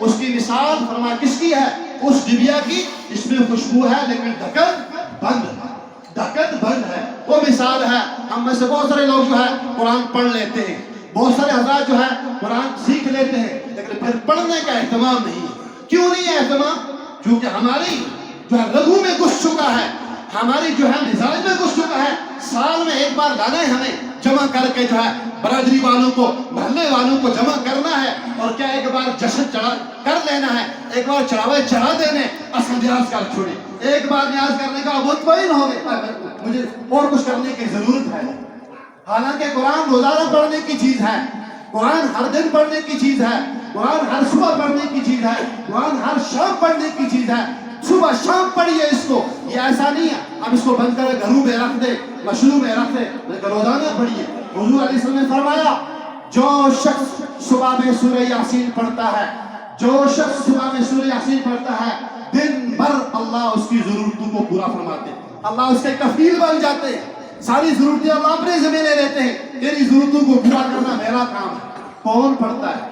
اس کی مثال فرمایا کس کی ہے؟ اس ڈبیا کی جس میں خوشبو ہے لیکن ڈھکن بند ہے، وہ مثال ہے۔ ہم میں سے بہت سارے لوگ جو ہے قرآن پڑھ لیتے ہیں، بہت سارے حضرات جو ہے قرآن سیکھ لیتے ہیں، لیکن پھر پڑھنے کا اہتمام نہیں ہے۔ کیوں نہیں ہے اہتمام؟ کیونکہ ہماری جو ہے رگوں میں گھس چکا ہے، ہماری جو ہے مزاج میں گھس چکا ہے۔ سال میں ایک بار لانا ہے ہمیں، جمع کر کے جو ہے برادری والوں کو، محلے والوں کو جمع کرنا ہے، اور کیا ایک بار جشن چڑھا کر لینا ہے، ایک بار چڑھاوے چڑھا دینے، اصل نیاز کر چھوڑی۔ ایک بار نیاز کرنے کا مطمئن ہو گئے مجھے اور کچھ کرنے کی ضرورت ہے۔ حالانکہ قرآن روزانہ پڑھنے کی چیز ہے، قرآن ہر دن پڑھنے کی چیز ہے، قرآن ہر صبح پڑھنے کی چیز ہے، قرآن ہر شام پڑھنے کی چیز ہے۔ صبح شام پڑھیے اس کو، یہ ایسا نہیں ہے اب اس کو بند کرے گھروں میں رکھ دے، مشروع میں رکھ دے، لیکن روزانہ پڑھیے۔ حضور علیہ السلام نے فرمایا جو شخص صبح میں سورہ یاسین پڑھتا ہے، جو شخص صبح میں سورہ یاسین پڑھتا ہے، دن بھر اللہ اس کی ضرورتوں کو پورا فرماتے ہیں، اللہ اس کے کفیل بن جاتے ہیں، ساری ضرورتیں اللہ اپنے ذمہ لے لیتے ہیں، تیری ضرورتوں کو پورا کرنا میرا کام ہے۔ کون پڑھتا ہے؟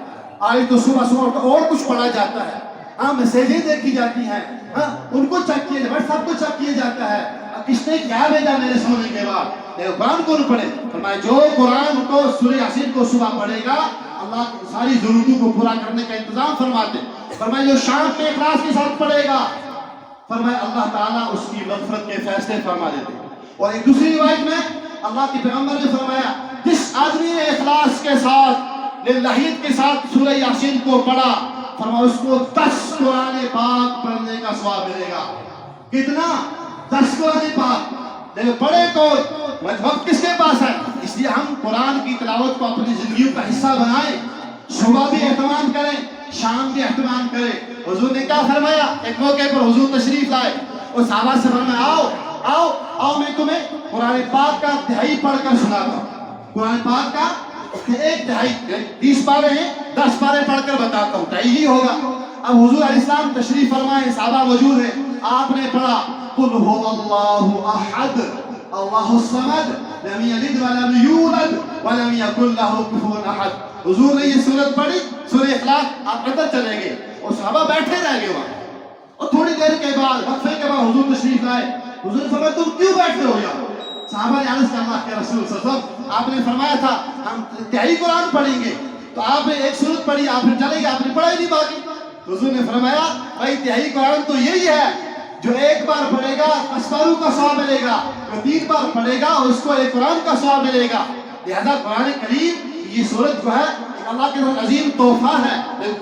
آج تو صبح صبح اور کچھ پڑھا جاتا ہے، ہاں میسیجیں دیکھی جاتی ہیں، ہاں ان کو چیک کیا، واٹس ایپ کو چیک کیا جاتا ہے، کس نے کیا بھیجا میرے سونے کے بعد۔ قرآن کون پڑھے؟ فرمایا جو قرآن کو سورہ یاسین کو صبح پڑھے گا اللہ ساری ضرورتوں کو پورا کرنے کا انتظام فرماتے۔ فرمایا جو شام میں اخلاص کے ساتھ پڑھے گا، فرمایا اللہ تعالیٰ اس کی مغفرت کے فیصلے فرما دیتے ہیں۔ اور ایک دوسری روایت میں اللہ کے پیغمبر نے فرمایا جس آدمی نے اخلاص کے ساتھ للہیت کے ساتھ سورہ یاسین کو پڑھا، فرمایا اس کو 10 قرآن پاک پڑھنے کا ثواب ملے گا۔ کتنا؟ 10 قرآن پاک۔ لیکن پڑھے کون؟ وقت کس کے پاس ہے؟ اس لیے ہم قرآن کی تلاوت کو اپنی زندگیوں کا حصہ بنائیں، صبح بھی اہتمام کریں، شام بھی اہتمام کریں۔ حضور نے کیا فرمایا؟ ایک موقع پر حضور تشریف لائے اور صحابہ سے فرمایا آؤ میں تمہیں قرآن پاک کا تہائی پڑھ کر سناتا ہوں۔ قرآن پاک کا ایک تہائی، 30 پارے ہیں، 10 پارے پڑھ کر بتاتا ہوں، تہائی ہی ہوگا۔ اب حضور علیہ السلام تشریف فرمائے، صحابہ موجود ہیں، آپ نے پڑھا قل هو اللہ احد اللہ الصمد لم یلد ولم یولد ولم یکن له کفوا احد۔ حضور نے یہ سورت پڑھی، سورہ اخلاص، آپ اندر چلے گئے اور صحابہ بیٹھے رہ گئے وہاں۔ اور تھوڑی دیر کے بعد، وقفے کے بعد حضور تشریف لائے۔ حضور نے فرمایا تم کیوں بیٹھے ہو یہاں؟ صحابہ نے عرض کیا اللہ کے رسول صلی اللہ علیہ وسلم آپ نے فرمایا تھا ہم تہائی قرآن پڑھیں گے، تو آپ نے ایک سورت پڑھی، آپ نے چلے گئے، آپ نے پڑھا ہی نہیں باقی۔ حضور نے فرمایا بھائی تہائی قرآن تو یہی ہے، جو ایک بار پڑھے گا 10 پاروں کا ثواب ملے گا، جو 3 بار پڑھے گا اس کو ایک قرآن کا ثواب ملے گا۔ لہذا قرآن کریم یہ سورت جو ہے اللہ کے بہت عظیم تحفہ ہے، لیکن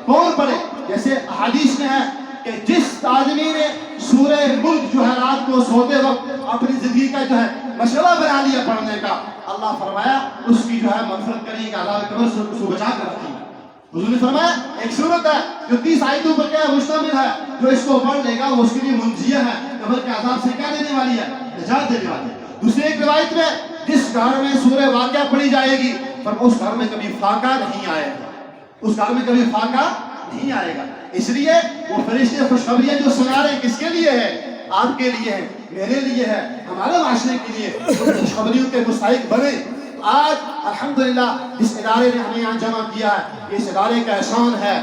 کون پڑھے؟ جیسے حدیث میں ہے کہ جس آدمی نے سورہ ملک جو ہے رات کو سوتے وقت اپنی زندگی کا جو ہے مشغلہ بنا لیا پڑھنے کا، اللہ فرمایا اس کی جو ہے مغفرت کرے گا، اللہ قبر سے اس کو بچا کر رکھے گا۔ حضور نے فرمایا ایک سورت ہے جو 30 آیتوں پر کیا مشتمل ہے، جو اس کو پڑھ لے گا وہ اس کے لیے منجیہ ہے، قبر کے عذاب سے کیا دینے والی ہے؟ نجات دینے والی ہے۔ دوسری ایک روایت میں جس گھر میں سورہ واقعہ پڑھی جائے گی پر اس گھر میں کبھی فاقہ نہیں آئے گا، اس گھر میں کبھی فاقہ نہیں آئے گا۔ اس لیے وہ فرشتے خوشخبریاں جو سنا رہے ہیں کس کے لیے ہے؟ آپ کے لیے ہے، میرے لیے ہے، ہمارے معاشرے کے لیے۔ خوشخبریوں کے مستحق بنے۔ آج الحمدللہ اس ادارے نے ہمیں یہاں جمع کیا ہے، یہ اس ادارے کا احسان ہے،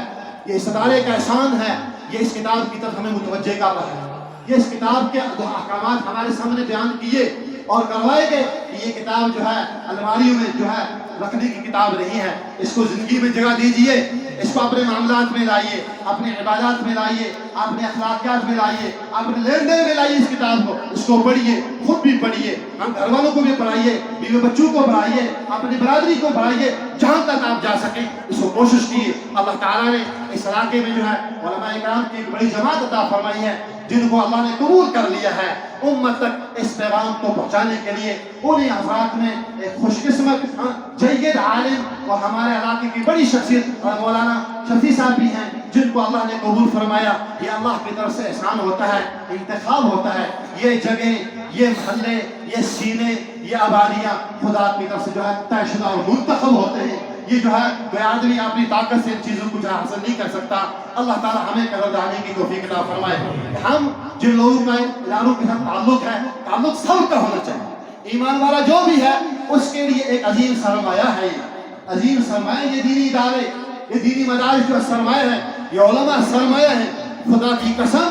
یہ اس ادارے کا احسان ہے، یہ اس کتاب کی طرف ہمیں متوجہ کر رہا ہے، یہ اس کتاب کے احکامات ہمارے سامنے بیان کیے اور کروائے گئے کہ یہ کتاب جو ہے الماریوں میں جو ہے رکھنے کی کتاب نہیں ہے، اس کو زندگی میں جگہ دیجئے، اس کو اپنے معاملات میں لائیے، اپنے عبادات میں لائیے، اپنے اخلاقیات میں لائیے، اپنے لین دین میں لائیے اس کتاب کو، اس کو پڑھیے، خود بھی پڑھیے، ہم گھر والوں کو بھی پڑھائیے، بیوی بچوں کو پڑھائیے، اپنی برادری کو پڑھائیے، جہاں تک آپ جا سکیں اس کو کوشش کیے۔ اللہ تعالیٰ نے اس علاقے میں جو ہے علماء کرام کی ایک بڑی جماعت عطا فرمائی ہے جن کو اللہ نے قبول کر لیا ہے امت تک اس پیغام کو پہنچانے کے لیے۔ انہیں حضرات میں ایک خوش قسمت جید عالم اور ہمارے علاقے کی بڑی شخصیت اور مولانا شفیع صاحب بھی ہیں جن کو اللہ نے قبول فرمایا۔ یہ اللہ کی طرف سے احسان ہوتا ہے، انتخاب ہوتا ہے۔ یہ جگہیں، یہ محلے، یہ سینے، یہ آبادیاں خدا کی طرف سے جو ہے طے شدہ اور منتخب ہوتے ہیں۔ یہ جو ہے کوئی آدمی اپنی طاقت سے ان چیزوں کو جو ہے حاصل نہیں کر سکتا۔ اللہ تعالیٰ ہمیں قدردانی کی توفیق عطا فرمائے۔ ہم جن لوگوں کا اداروں کے ساتھ تعلق ہے، تعلق سب کا ہونا چاہیے۔ ایمان والا جو بھی ہے اس کے لیے ایک عظیم سرمایہ ہے، یہ عظیم سرمایہ، یہ دینی ادارے یہ دینی مدارس جو سرمایہ ہے، یہ علماء سرمایہ ہیں. خدا کی قسم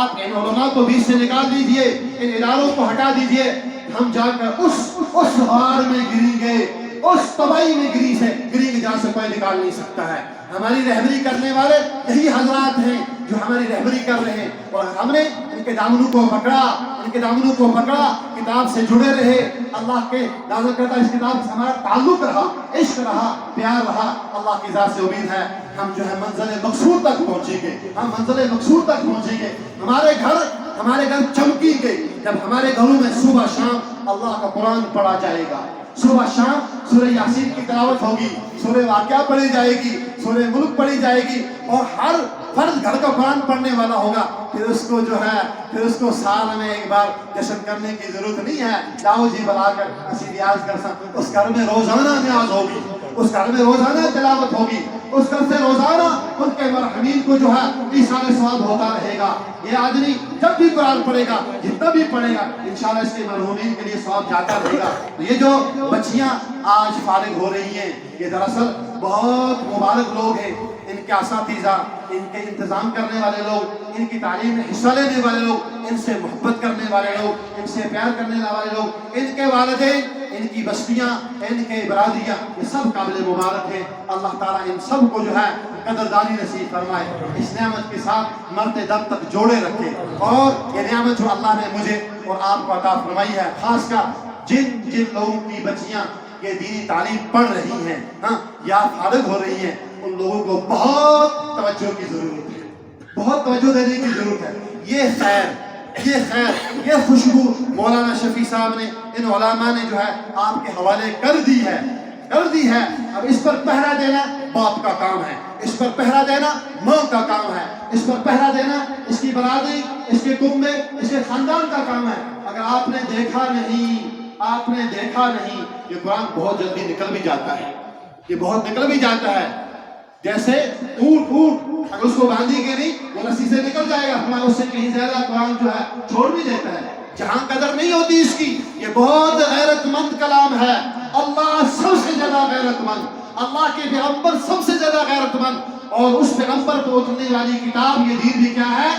آپ ان علماء کو بیچ سے نکال دیجئے، ان اداروں کو ہٹا دیجئے، ہم جا کر اس غار میں گریں گے، اس تباہی میں گریں گے جہاں سے کوئی نکال نہیں سکتا ہے. ہماری رہبری کرنے والے یہی حضرات ہیں جو ہماری رہبری کر رہے ہیں، اور ہم نے ان کے دامنوں کو پکڑا، کتاب سے جڑے رہے. اللہ کے نازل کرتا اس کتاب سے ہمارا تعلق رہا، عشق رہا، پیار رہا. اللہ کی ذات سے امید ہے ہم جو ہے منزل مقصود تک پہنچیں گے. ہمارے گھر چمکیں گے جب ہمارے گھروں میں صبح شام اللہ کا قرآن پڑھا جائے گا. صبح شام سورہ یاسین کی تلاوت ہوگی، سورہ واقعہ پڑھی جائے گی، سورہ ملک پڑھی جائے گی، اور ہر فرد گھر کا قرآن پڑھنے والا ہوگا. پھر اس کو سال میں ایک بار جشن کرنے کی ضرورت نہیں ہے. لاؤ جی بلا کر اسی ریاض کر سکتے. اس گھر میں روزانہ نیاز ہوگی، اس گھر میں روزانہ تلاوت ہوگی، اس گھر سے روزانہ ان کے مرحومین کو جو ہے ایصال ثواب ہوتا رہے گا. یہ آدمی جب بھی قرآن پڑھے گا، جتنا بھی پڑھے گا، انشاءاللہ اس کے مرحومین کے لیے ثواب جاتا رہے گا. تو یہ جو بچیاں آج فارغ ہو رہی ہیں، یہ دراصل بہت مبارک لوگ ہیں. ان کے اساتذہ، ان کے انتظام کرنے والے لوگ، ان کی تعلیم میں حصہ لینے والے لوگ، ان سے محبت کرنے والے لوگ، ان سے پیار کرنے والے لوگ، ان کے والدین، ان کی بستیاں، ان کے برادریاں، یہ سب قابل مبارک ہیں. اللہ تعالیٰ ان سب کو جو ہے قدردانی نصیب فرمائے، اس نعمت کے ساتھ مرتے دم تک جوڑے رکھے. اور یہ نعمت جو اللہ نے مجھے اور آپ کو عطا فرمائی ہے، خاص کر جن لوگوں کی بچیاں یہ دینی تعلیم پڑھ رہی ہیں یا فارغ ہو رہی ہیں، ان لوگوں کو بہت توجہ کی ضرورت ہے، بہت توجہ دینے کی ضرورت ہے. یہ خوشبو مولانا شفیع صاحب نے، ان علماء نے جو ہے آپ کے حوالے کر دی ہے. اب اس پر پہرا دینا باپ کا کام ہے، اس پر پہرا دینا ماں کا کام ہے، اس پر پہرا دینا اس کی برادری، اس کے کنبے، اس کے خاندان کا کام ہے. اگر آپ نے دیکھا نہیں، یہ قرآن بہت جلدی نکل بھی جاتا ہے. جیسے اونٹ اگر اس کو باندھی کے نہیں، وہ رسی سے نکل جائے گا، ہمارا اس سے کہیں زیادہ قرآن جو ہے چھوڑ بھی دیتا ہے. جہاں قدر نہیں ہوتی اس کی. یہ بہت غیرت مند کلام ہے. اللہ سب سے زیادہ غیرت مند، اللہ کے پیغمبر سب سے زیادہ غیرت مند، اور اس پیغمبر کو اترنے والی کتاب یہ دین بھی کیا ہے؟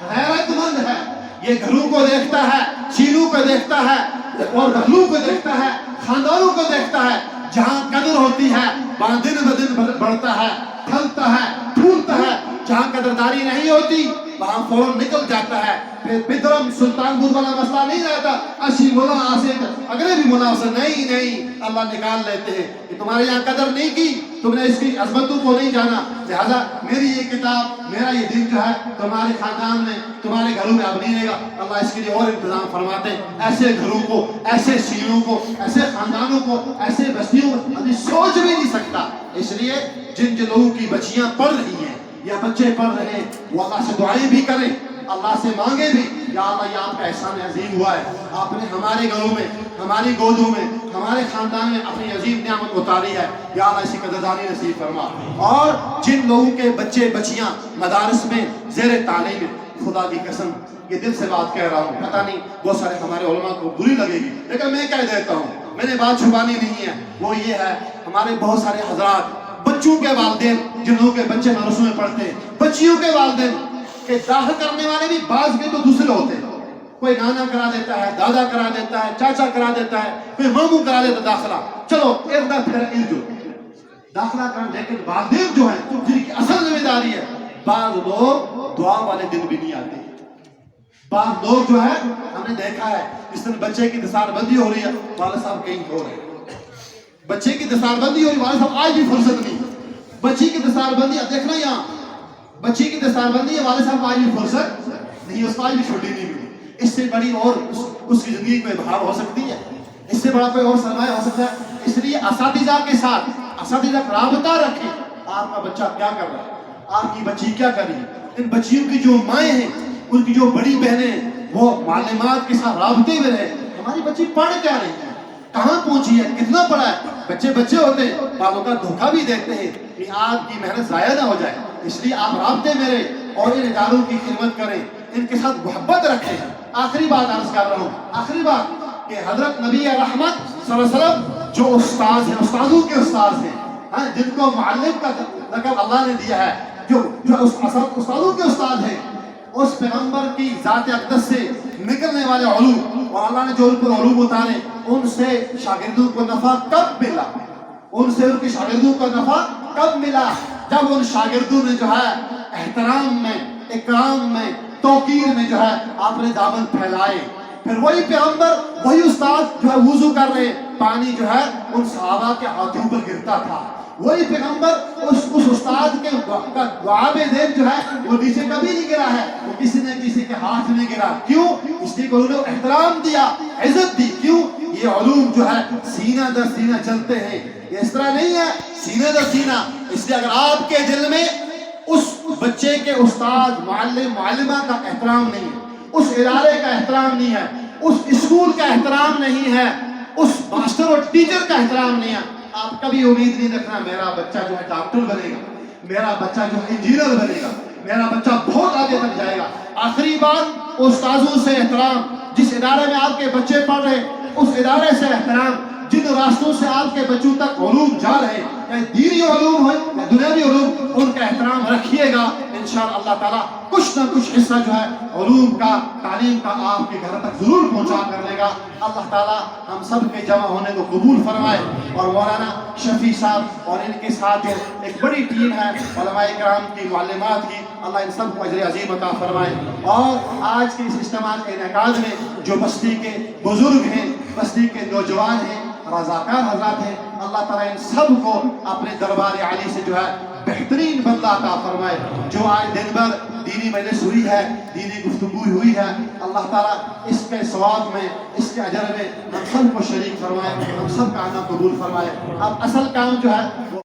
غیرت مند ہے. یہ گھروں کو دیکھتا ہے، چینوں کو دیکھتا ہے، اور گھروں کو دیکھتا ہے، خاندانوں کو دیکھتا ہے. جہاں قدر ہوتی ہے وہاں دن بدن بڑھتا ہے، پھلتا ہے، پھولتا ہے. جہاں قدرداری نہیں ہوتی وہاں فوراً نکل جاتا ہے. پھر بدرم سلطان پور والا مسئلہ نہیں رہتا، اسی مولا آسد اگلے بھی مناسب نہیں اللہ نکال لیتے ہیں کہ تمہارے یہاں قدر نہیں کی، تم نے اس کی عظمتوں کو نہیں جانا، لہذا میری یہ کتاب، میرا یہ دین جو ہے تمہارے خاندان میں، تمہارے گھروں میں اب نہیں رہے گا. اللہ اس کے لیے اور انتظام فرماتے ہیں. ایسے گھروں کو، ایسے سینوں کو، ایسے خاندانوں کو، ایسے بستیوں کو ابھی سوچ بھی نہیں سکتا. اس لیے جن لوگوں کی بچیاں پڑھ رہی ہیں یا بچے پڑھ رہے ہیں، وہ اللہ سے دعائیں بھی کریں، اللہ سے مانگے بھی. یا اللہ، یہ آپ کا احسان عظیم ہوا ہے، آپ نے ہمارے گھروں میں، ہماری گودوں میں، ہمارے خاندان میں اپنی عظیم نعمت اتاری ہے. یا اللہ اس کی قدردانی نصیب فرما. اور جن لوگوں کے بچے بچیاں مدارس میں زیر تعلیم ہیں، خدا کی قسم یہ دل سے بات کہہ رہا ہوں، پتہ نہیں بہت سارے ہمارے علماء کو بری لگے گی، لیکن میں کہہ دیتا ہوں، میں نے بات چھپانی نہیں ہے. وہ یہ ہے، ہمارے بہت سارے حضرات، بچوں کے والدین جن لوگوں کے بچے مدرسوں میں پڑھتے ہیں، بچیوں کے والدین کہ داخل کرنے والے بھی بعض کے تو دوسرے ہوتے ہیں. کوئی نانا کرا دیتا ہے، دادا کرا دیتا ہے، چاچا کرا دیتا ہے، کوئی ماموں کرا دیتا ہے داخلہ. چلو اردا پھر جو داخلہ کریں، لیکن والدین جو ہیں جن کی اصل ذمہ داری ہے، بعض لوگ دعا والے دن بھی نہیں آتے. بعض لوگ جو ہے ہم نے دیکھا ہے، اس دن بچے کی دستار بندی ہو رہی ہے، والد صاحب کہیں ہو رہے ہیں. بچے کی دستار بندی ہو رہی ہے، والد صاحب آج بھی فرصت نہیں. بچی کی دستار بندی، اب دیکھنا یہاں بچی کی دستار بندی ہے، والد صاحب آج بھی فرصت نہیں، اس کو آج بھی چھٹی نہیں ملی. اس سے بڑی اور اس کی زندگی کوئی بہار ہو سکتی ہے؟ اس سے بڑا کوئی اور سرمایہ ہو سکتا ہے؟ اس لیے اساتذہ کے ساتھ اساتذہ رابطہ رکھیں. آپ کا بچہ کیا کر رہا ہے، آپ کی بچی کیا کر رہی ہے. ان بچیوں کی جو مائیں ہیں، ان کی جو بڑی بہنیں ہیں، وہ معلمات کے ساتھ رابطے میں رہے. ہماری بچی پڑھ کیا رہی ہے، کہاں پہنچی ہے، کتنا پڑھا ہے. بچے ہوتے ہیں، بعضوں کا دھوکہ بھی دیتے ہیں کہ آپ کی محنت ضائع نہ ہو جائے. اس لیے آپ رابطے میں رہیں اور ان اداروں کی خدمت کریں، ان کے ساتھ محبت رکھیں. آخری بات عرض کر رہا ہوں، آخری بات کہ حضرت نبی رحمت صلی اللہ علیہ وسلم جو استاذ ہیں، استاذوں کے استاذ ہیں، جن کو معلم کا لقب اللہ نے دیا ہے، جو استادوں کے استاد ہیں، اس پیغمبر کی ذات اقدس سے نکلنے والے علوم، اور اللہ نے جو ان پر علوم اتارے، ان سے شاگردوں کو نفع کب ملا؟ ان سے ان کے شاگردوں کو نفع کب ملا؟ جب ان شاگردوں نے جو ہے احترام میں، اکرام میں، توقیر میں جو ہے آپ نے دامن پھیلائے۔ پھر وہی پیغمبر، وہی استاد جو ہے وضو کر رہے، پانی جو ہے ان صحابہ کے ہاتھوں پر گرتا تھا۔ وہی پیغمبر اس استاد کے دعا دین جو ہے وہ نیچے کبھی نہیں گرا ہے، وہ کسی نہ کسی کے ہاتھ میں گرا۔ کیوں؟ اس لیے کہ انہوں نے احترام دیا، عزت دی۔ کیوں؟ یہ علوم جو ہے سینہ در سینہ چلتے ہیں، یہ اس طرح نہیں ہے سینہ در سینہ۔ اس لیے اگر آپ کے دل میں اس بچے کے استاد، معلم، معلمہ کا احترام نہیں ہے، اس ادارے کا احترام نہیں ہے، اس اسکول کا احترام نہیں ہے، اس ماسٹر اور ٹیچر کا احترام نہیں ہے، آپ کبھی امید نہیں رکھنا میرا بچہ جو ہے ڈاکٹر بنے گا، میرا بچہ جو ہے انجینئر بنے گا، میرا بچہ بہت آگے تک جائے گا۔ آخری بات، استاذوں سے احترام۔ جس ادارے میں آپ کے بچے پڑھ رہے، اس ادارے سے احترام۔ جن راستوں سے آپ کے بچوں تک علوم جا رہے، یا دینی علوم ہو یا دنیاوی علوم، ان کا احترام رکھیے گا۔ انشاءاللہ اللہ تعالیٰ کچھ نہ کچھ حصہ جو ہے علوم کا، تعلیم کا آپ کے گھر تک ضرور پہنچا کر لے گا۔ اللہ تعالیٰ ہم سب کے جمع ہونے کو قبول فرمائے، اور مولانا شفیع صاحب اور ان کے ساتھ جو ایک بڑی ٹیم ہے علماء کرام کی، معلمات کی، اللہ ان سب کو اجر عظیم عطا فرمائے۔ اور آج کے اس اجتماع کے انعقاد میں جو بستی کے بزرگ ہیں، بستی کے نوجوان ہیں، رضاکار حضرات ہیں، اللہ تعالیٰ ان سب کو اپنے دربار عالی سے جو ہے بہترین بندہ عطا فرمائے۔ جو آج دن بھر دینی مجلس ہوئی ہے، دینی گفتگو ہوئی ہے، اللہ تعالیٰ اس کے ثواب میں، اس کے اجر میں ہم سب کو شریک فرمائے، ہم سب کا عمل قبول فرمائے۔ اب اصل کام جو ہے